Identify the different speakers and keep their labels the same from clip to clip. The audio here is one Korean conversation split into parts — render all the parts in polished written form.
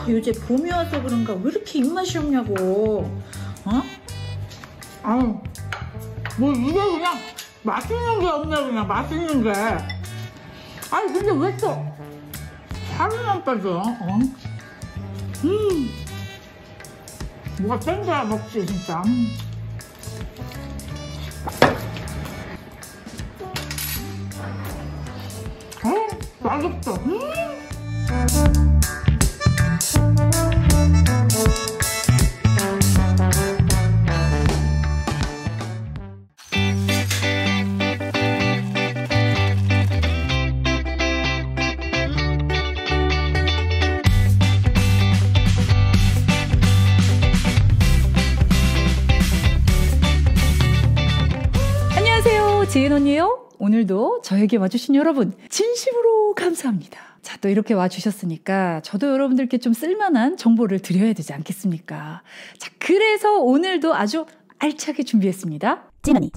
Speaker 1: 요새 봄이 와서 그런가 왜 이렇게 입맛이 없냐고. 아유, 뭐 이게 그냥 맛있는 게 없네. 그냥 맛있는 게. 아니 근데 왜 또 살은 안 빠져? 뭐가 땡겨야 먹지 진짜. 맛있어.
Speaker 2: 안녕하세요, 지은 언니예요. 오늘도 저에게 와주신 여러분 진심으로 감사합니다. 자, 또 이렇게 와주셨으니까 저도 여러분들께 좀 쓸만한 정보를 드려야 되지 않겠습니까? 자, 그래서 오늘도 아주 알차게 준비했습니다.
Speaker 3: 찐언니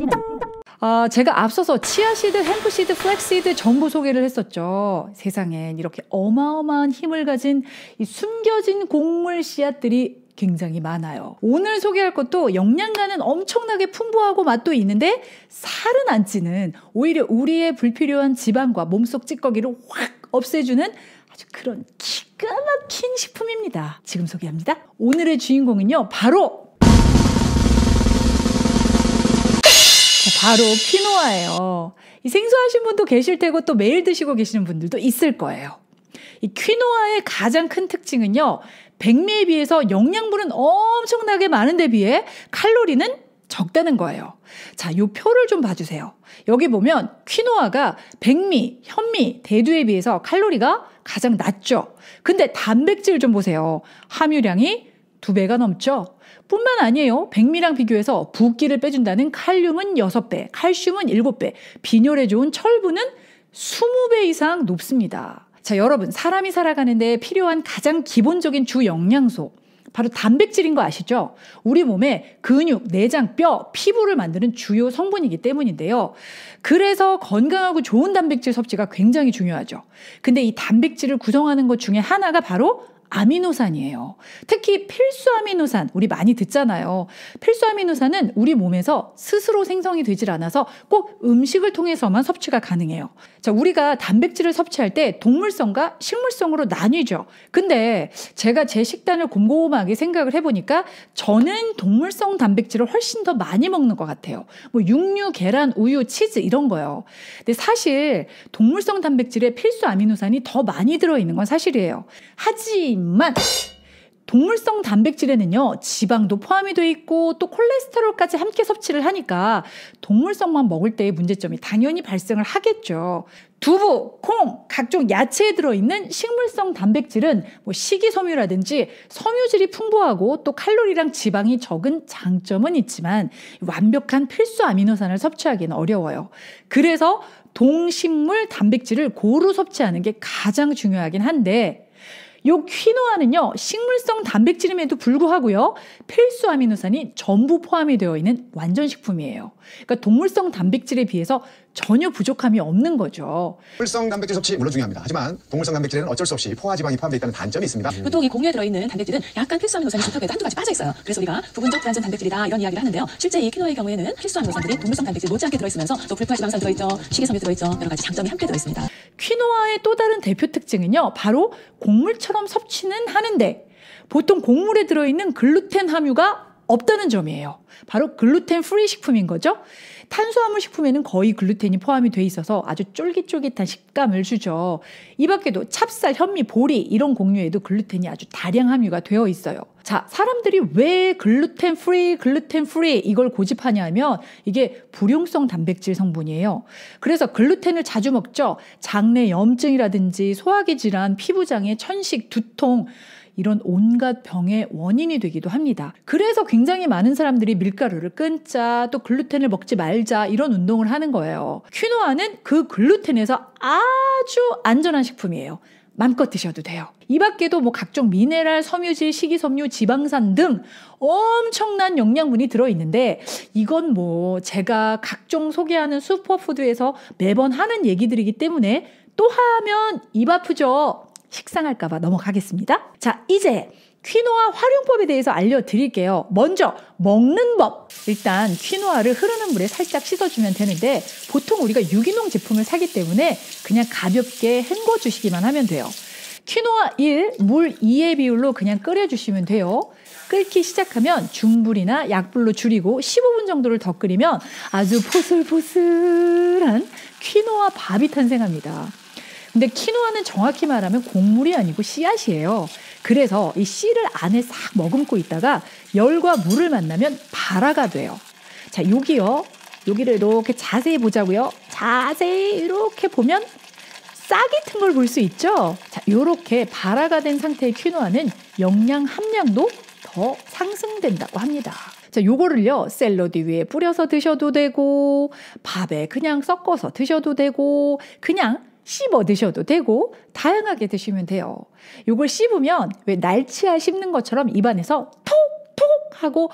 Speaker 2: 제가 앞서서 치아씨드, 햄프씨드, 플렉씨드 전부 소개를 했었죠. 세상엔 이렇게 어마어마한 힘을 가진 이 숨겨진 곡물 씨앗들이 굉장히 많아요. 오늘 소개할 것도 영양가는 엄청나게 풍부하고 맛도 있는데 살은 안 찌는, 오히려 우리의 불필요한 지방과 몸속 찌꺼기를 확 없애주는 아주 그런 기가 막힌 식품입니다. 지금 소개합니다. 오늘의 주인공은요, 바로 퀴노아예요. 이 생소하신 분도 계실 테고 또 매일 드시고 계시는 분들도 있을 거예요. 이 퀴노아의 가장 큰 특징은요, 백미에 비해서 영양분은 엄청나게 많은데 비해 칼로리는 적다는 거예요. 자, 요 표를 좀 봐주세요. 여기 보면 퀴노아가 백미, 현미, 대두에 비해서 칼로리가 가장 낮죠. 근데 단백질 좀 보세요. 함유량이 2배가 넘죠. 뿐만 아니에요. 백미랑 비교해서 붓기를 빼준다는 칼륨은 6배, 칼슘은 7배, 빈혈에 좋은 철분은 20배 이상 높습니다. 자, 여러분, 사람이 살아가는데 필요한 가장 기본적인 주 영양소, 바로 단백질인 거 아시죠? 우리 몸에 근육, 내장, 뼈, 피부를 만드는 주요 성분이기 때문인데요. 그래서 건강하고 좋은 단백질 섭취가 굉장히 중요하죠. 근데 이 단백질을 구성하는 것 중에 하나가 바로 아미노산이에요. 특히 필수 아미노산, 우리 많이 듣잖아요. 필수 아미노산은 우리 몸에서 스스로 생성이 되질 않아서 꼭 음식을 통해서만 섭취가 가능해요. 자, 우리가 단백질을 섭취할 때 동물성과 식물성으로 나뉘죠. 근데 제가 제 식단을 곰곰하게 생각을 해보니까 저는 동물성 단백질을 훨씬 더 많이 먹는 것 같아요. 뭐 육류, 계란, 우유, 치즈 이런 거요. 근데 사실 동물성 단백질에 필수 아미노산이 더 많이 들어있는 건 사실이에요. 하지만 동물성 단백질에는요, 지방도 포함이 돼 있고 또 콜레스테롤까지 함께 섭취를 하니까 동물성만 먹을 때의 문제점이 당연히 발생을 하겠죠. 두부, 콩, 각종 야채에 들어있는 식물성 단백질은 뭐 식이섬유라든지 섬유질이 풍부하고 또 칼로리랑 지방이 적은 장점은 있지만 완벽한 필수 아미노산을 섭취하기는 어려워요. 그래서 동식물 단백질을 고루 섭취하는 게 가장 중요하긴 한데, 요 퀴노아는요, 식물성 단백질임에도 불구하고요, 필수 아미노산이 전부 포함이 되어 있는 완전 식품이에요. 그러니까 동물성 단백질에 비해서 전혀 부족함이 없는 거죠.
Speaker 4: 동물성 단백질 섭취 물론 중요합니다. 하지만 동물성 단백질에는 어쩔 수 없이 포화지방이 포함되어 있다는 단점이 있습니다.
Speaker 3: 보통 이 곡류에 들어있는 단백질은 약간 필수 아미노산이 좋다고 해도 한두 가지 빠져 있어요. 그래서 우리가 부분적 불완전 단백질이다 이런 이야기를 하는데요. 실제 이 퀴노아의 경우에는 필수 아미노산들이 동물성 단백질 못지않게 들어있으면서 또 불포화지방산 들어있죠, 식이섬유 들어있죠, 여러 가지 장점이 함께 들어있습니다.
Speaker 2: 퀴노아의 또 다른 대표 특징은요, 바로 곡물처럼 섭취는 하는데 보통 곡물에 들어있는 글루텐 함유가 없다는 점이에요. 바로 글루텐 프리 식품인 거죠. 탄수화물 식품에는 거의 글루텐이 포함이 돼 있어서 아주 쫄깃쫄깃한 식감을 주죠. 이 밖에도 찹쌀, 현미, 보리 이런 곡류에도 글루텐이 아주 다량 함유가 되어 있어요. 자, 사람들이 왜 글루텐 프리 이걸 고집하냐 하면 이게 불용성 단백질 성분이에요. 그래서 글루텐을 자주 먹죠. 장내 염증이라든지 소화기 질환, 피부장애, 천식, 두통 이런 온갖 병의 원인이 되기도 합니다. 그래서 굉장히 많은 사람들이 밀가루를 끊자, 또 글루텐을 먹지 말자 이런 운동을 하는 거예요. 퀴노아는 그 글루텐에서 아주 안전한 식품이에요. 맘껏 드셔도 돼요. 이 밖에도 뭐 각종 미네랄, 섬유질, 식이섬유, 지방산 등 엄청난 영양분이 들어있는데 이건 뭐 제가 각종 소개하는 슈퍼푸드에서 매번 하는 얘기들이기 때문에 또 하면 입 아프죠. 식상할까봐 넘어가겠습니다. 자, 이제 퀴노아 활용법에 대해서 알려드릴게요. 먼저 먹는 법. 일단 퀴노아를 흐르는 물에 살짝 씻어주면 되는데 보통 우리가 유기농 제품을 사기 때문에 그냥 가볍게 헹궈주시기만 하면 돼요. 퀴노아 1, 물 2의 비율로 그냥 끓여주시면 돼요. 끓기 시작하면 중불이나 약불로 줄이고 15분 정도를 더 끓이면 아주 포슬포슬한 퀴노아 밥이 탄생합니다. 근데 퀴노아는 정확히 말하면 곡물이 아니고 씨앗이에요. 그래서 이 씨를 안에 싹 머금고 있다가 열과 물을 만나면 발화가 돼요. 자, 여기를 이렇게 자세히 보자고요. 자세히 이렇게 보면 싹이 튼 걸 볼 수 있죠. 자, 이렇게 발화가 된 상태의 퀴노아는 영양 함량도 더 상승된다고 합니다. 자, 요거를요 샐러드 위에 뿌려서 드셔도 되고 밥에 그냥 섞어서 드셔도 되고 그냥 씹어 드셔도 되고 다양하게 드시면 돼요. 요걸 씹으면 왜 날치알 씹는 것처럼 입안에서 톡톡 하고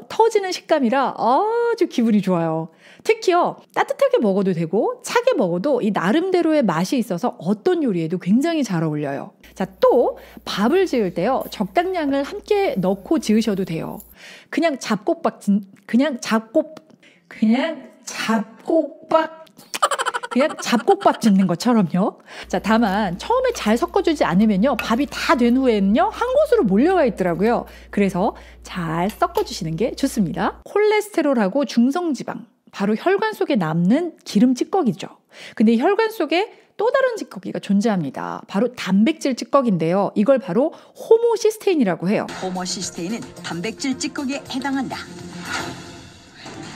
Speaker 2: 터지는 식감이라 아주 기분이 좋아요. 특히요 따뜻하게 먹어도 되고 차게 먹어도 이 나름대로의 맛이 있어서 어떤 요리에도 굉장히 잘 어울려요. 자, 또 밥을 지을 때요 적당량을 함께 넣고 지으셔도 돼요. 그냥 잡곡밥 짓는 것처럼요. 자, 다만 처음에 잘 섞어주지 않으면요 밥이 다 된 후에는요 한 곳으로 몰려와 있더라고요. 그래서 잘 섞어주시는 게 좋습니다. 콜레스테롤하고 중성지방, 바로 혈관 속에 남는 기름 찌꺼기죠. 근데 이 혈관 속에 또 다른 찌꺼기가 존재합니다. 바로 단백질 찌꺼기인데요. 이걸 바로 호모시스테인이라고 해요.
Speaker 5: 호모시스테인은 단백질 찌꺼기에 해당한다.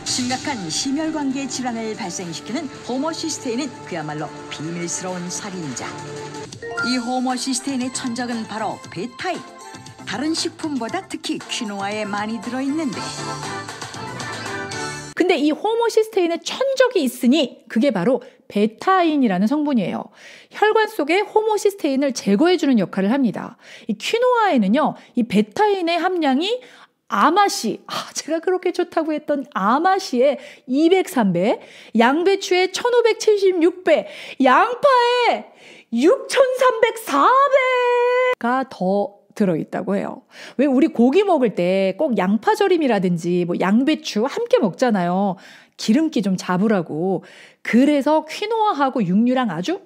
Speaker 5: 심각한 심혈관계 질환을 발생시키는 호모시스테인은 그야말로 비밀스러운 살인자. 이 호모시스테인의 천적은 바로 베타인. 다른 식품보다 특히 퀴노아에 많이 들어있는데
Speaker 2: 근데 이 호모시스테인에 천적이 있으니 그게 바로 베타인이라는 성분이에요. 혈관 속에 호모시스테인을 제거해주는 역할을 합니다. 이 퀴노아에는요, 이 베타인의 함량이 아마시, 제가 그렇게 좋다고 했던 아마시의 203배, 양배추의 1576배, 양파의 6304배가 더 들어있다고 해요. 왜 우리 고기 먹을 때 꼭 양파절임이라든지 뭐 양배추 함께 먹잖아요. 기름기 좀 잡으라고. 그래서 퀴노아하고 육류랑 아주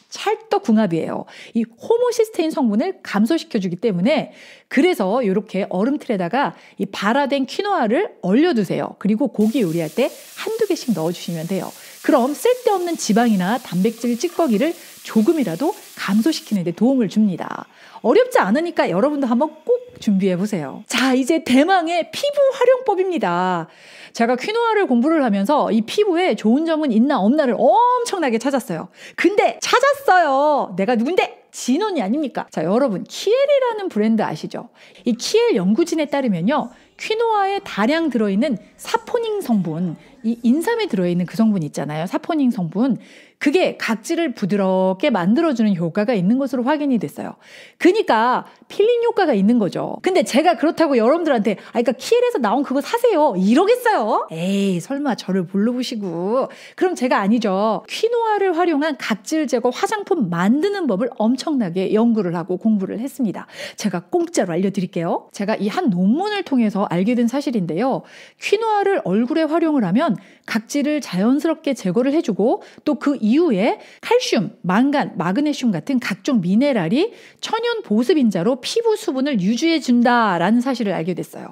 Speaker 2: 찰떡궁합이에요. 이 호모시스테인 성분을 감소시켜주기 때문에 그래서 이렇게 얼음틀에다가 이 발화된 퀴노아를 얼려두세요. 그리고 고기 요리할 때 한두 개씩 넣어주시면 돼요. 그럼 쓸데없는 지방이나 단백질 찌꺼기를 조금이라도 감소시키는 데 도움을 줍니다. 어렵지 않으니까 여러분도 한번 꼭 준비해보세요. 자, 이제 대망의 피부 활용법입니다. 제가 퀴노아를 공부를 하면서 이 피부에 좋은 점은 있나 없나를 엄청나게 찾았어요. 근데 찾았어요. 내가 누군데? 진원이 아닙니까? 자, 여러분 키엘이라는 브랜드 아시죠? 이 키엘 연구진에 따르면요. 퀴노아에 다량 들어있는 사포닌 성분, 이 인삼에 들어있는 그 성분 있잖아요. 사포닌 성분. 그게 각질을 부드럽게 만들어주는 효과가 있는 것으로 확인이 됐어요. 그러니까 필링 효과가 있는 거죠. 근데 제가 그렇다고 여러분들한테 그러니까 키엘에서 나온 그거 사세요 이러겠어요? 에이, 설마 저를 뭘로 보시고. 그럼 제가 아니죠. 퀴노아를 활용한 각질 제거 화장품 만드는 법을 엄청나게 연구를 하고 공부를 했습니다. 제가 공짜로 알려드릴게요. 제가 이 한 논문을 통해서 알게 된 사실인데요. 퀴노아를 얼굴에 활용을 하면 각질을 자연스럽게 제거를 해주고 또 그 이후에 칼슘, 망간, 마그네슘 같은 각종 미네랄이 천연 보습인자로 피부 수분을 유지해준다라는 사실을 알게 됐어요.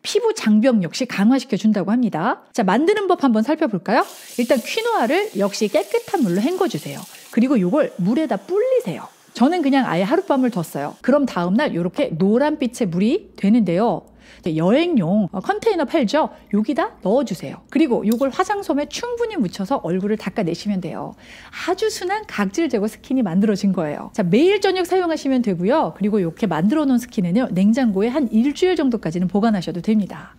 Speaker 2: 피부 장벽 역시 강화시켜준다고 합니다. 자, 만드는 법 한번 살펴볼까요? 일단 퀴노아를 역시 깨끗한 물로 헹궈주세요. 그리고 이걸 물에다 불리세요. 저는 그냥 아예 하룻밤을 뒀어요. 그럼 다음날 이렇게 노란빛의 물이 되는데요. 여행용 컨테이너 팔죠? 여기다 넣어주세요. 그리고 이걸 화장솜에 충분히 묻혀서 얼굴을 닦아내시면 돼요. 아주 순한 각질 제거 스킨이 만들어진 거예요. 자, 매일 저녁 사용하시면 되고요. 그리고 이렇게 만들어 놓은 스킨은요, 냉장고에 한 일주일 정도까지는 보관하셔도 됩니다.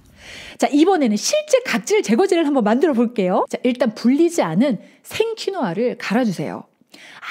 Speaker 2: 자, 이번에는 실제 각질 제거제를 한번 만들어 볼게요. 자, 일단 불리지 않은 생 퀴노아를 갈아주세요.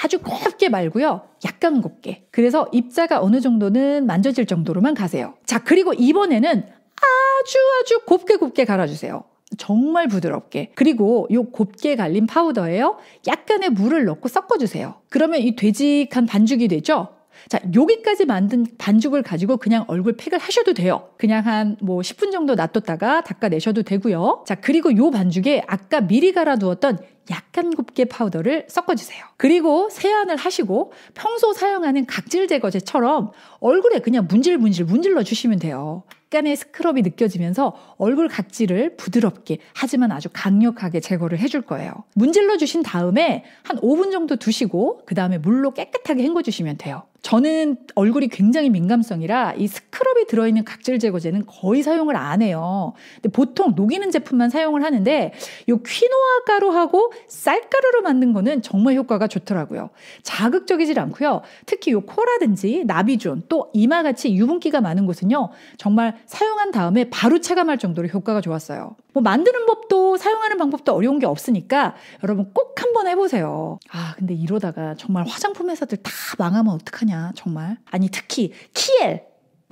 Speaker 2: 아주 곱게 말고요. 약간 곱게. 그래서 입자가 어느 정도는 만져질 정도로만 가세요. 자, 그리고 이번에는 아주 곱게 갈아주세요. 정말 부드럽게. 그리고 이 곱게 갈린 파우더에요. 약간의 물을 넣고 섞어주세요. 그러면 이 되직한 반죽이 되죠? 자, 여기까지 만든 반죽을 가지고 그냥 얼굴 팩을 하셔도 돼요. 그냥 한 10분 정도 놔뒀다가 닦아내셔도 되고요. 자, 그리고 요 반죽에 아까 미리 갈아두었던 약간 곱게 파우더를 섞어주세요. 그리고 세안을 하시고 평소 사용하는 각질 제거제처럼 얼굴에 그냥 문질러 주시면 돼요. 약간의 스크럽이 느껴지면서 얼굴 각질을 부드럽게 하지만 아주 강력하게 제거를 해줄 거예요. 문질러 주신 다음에 한 5분 정도 두시고 그 다음에 물로 깨끗하게 헹궈주시면 돼요. 저는 얼굴이 굉장히 민감성이라 이 스크럽이 들어있는 각질 제거제는 거의 사용을 안 해요. 근데 보통 녹이는 제품만 사용을 하는데 이 퀴노아 가루하고 쌀가루로 만든 거는 정말 효과가 좋더라고요. 자극적이질 않고요. 특히 이 코라든지 나비존 또 이마같이 유분기가 많은 곳은요. 정말 사용한 다음에 바로 체감할 정도로 효과가 좋았어요. 만드는 법도 사용하는 방법도 어려운 게 없으니까 여러분 꼭 한번 해보세요. 근데 이러다가 정말 화장품 회사들 다 망하면 어떡하냐 정말. 아니 특히 키엘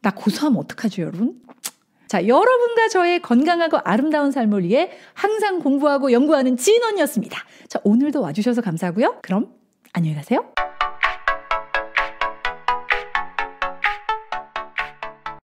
Speaker 2: 나 고소하면 어떡하죠 여러분. 자, 여러분과 저의 건강하고 아름다운 삶을 위해 항상 공부하고 연구하는 지인 언니였습니다. 자, 오늘도 와주셔서 감사하고요. 그럼 안녕히 가세요.